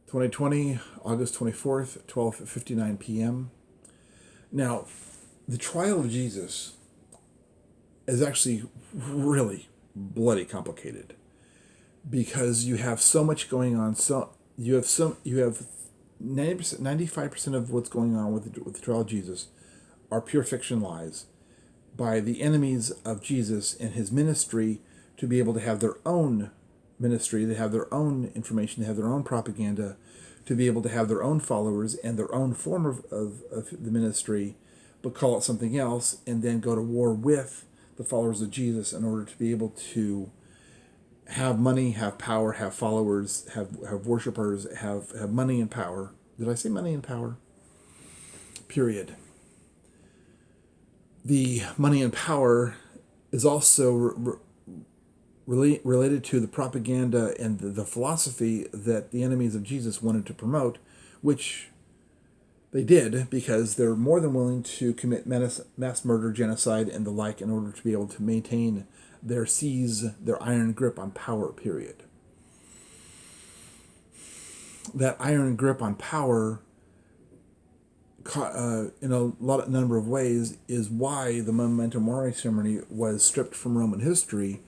2020, August 24th, 12:59 p.m. Now, the trial of Jesus is actually really bloody complicated because you have so much going on. So you have 90%, 95% of what's going on with the trial of Jesus are pure fiction lies by the enemies of Jesus and his ministry to be able to have their own ministry, they have their own information, they have their own propaganda, to be able to have their own followers and their own form of the ministry, but call it something else, and then go to war with the followers of Jesus in order to be able to have money, have power, have followers, have worshipers, have money and power. Did I say money and power? Period. The money and power is also related to the propaganda and the philosophy that the enemies of Jesus wanted to promote, which they did because they're more than willing to commit mass murder, genocide, and the like in order to be able to maintain their iron grip on power, period. That iron grip on power, in a number of ways, is why the Memento Mori ceremony was stripped from Roman history,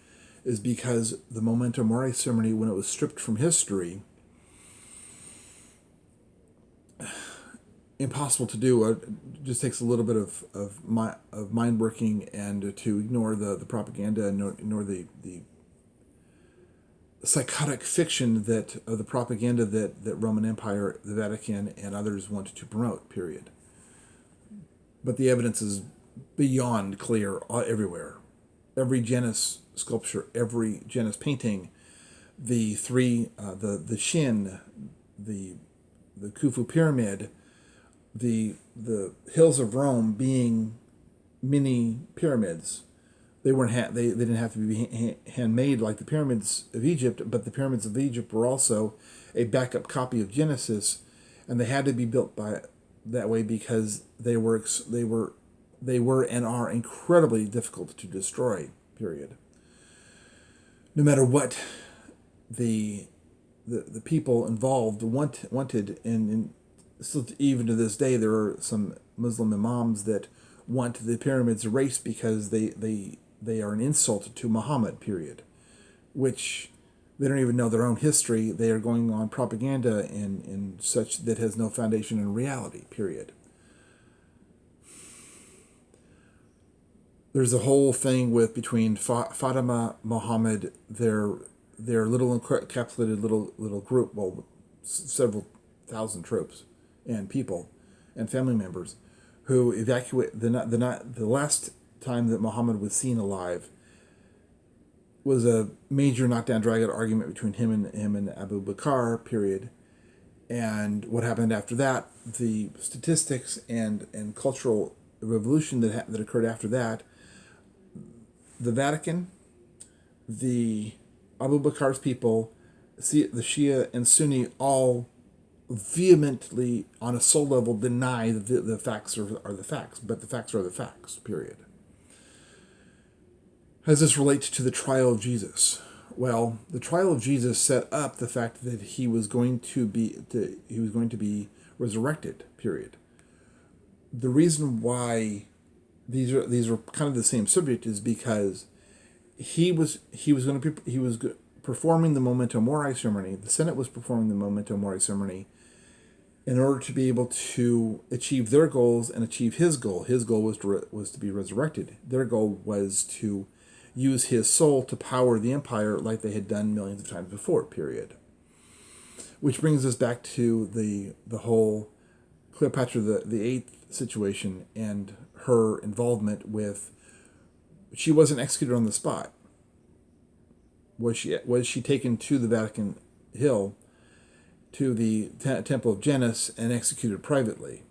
is because the Memento Mori ceremony, when it was stripped from history, impossible to do. It just takes a little bit of mind working and to ignore the propaganda and ignore the psychotic fiction that of the propaganda that Roman Empire, the Vatican, and others wanted to promote, period. But the evidence is beyond clear everywhere. Every Janus sculpture, every Janus painting, the Shin, the Khufu pyramid, the hills of Rome being mini pyramids. They weren't they didn't have to be handmade like the pyramids of Egypt, but the pyramids of Egypt were also a backup copy of Genesis, and they had to be built by that way because they were and are incredibly difficult to destroy, period. No matter what the people involved wanted, and still even to this day there are some Muslim imams that want the pyramids erased because they are an insult to Muhammad, period. Which they don't even know their own history. They are going on propaganda and such that has no foundation in reality, period. There's a whole thing between Fatima, Muhammad, their little encapsulated little group, well, several thousand troops and people and family members who evacuate the last time that Muhammad was seen alive was a major knockdown drag out argument between him and Abu Bakr, period. And what happened after that, the statistics and cultural revolution that occurred after that, the Vatican, the Abu Bakr's people, the Shia and Sunni all vehemently, on a soul level, deny the facts are the facts, but the facts are the facts, period. How does this relate to the trial of Jesus? Well, the trial of Jesus set up the fact that he was going to be resurrected, period. The reason why these are kind of the same subject is because he was performing the Memento Mori ceremony. The Senate was performing the Memento Mori ceremony in order to be able to achieve their goals and achieve his goal. His goal was to be resurrected. Their goal was to use his soul to power the empire like they had done millions of times before, period. Which brings us back to the whole Cleopatra the Eighth situation and her involvement with. She wasn't executed on the spot. Was she taken to the Vatican Hill, to the Temple of Janus, and executed privately?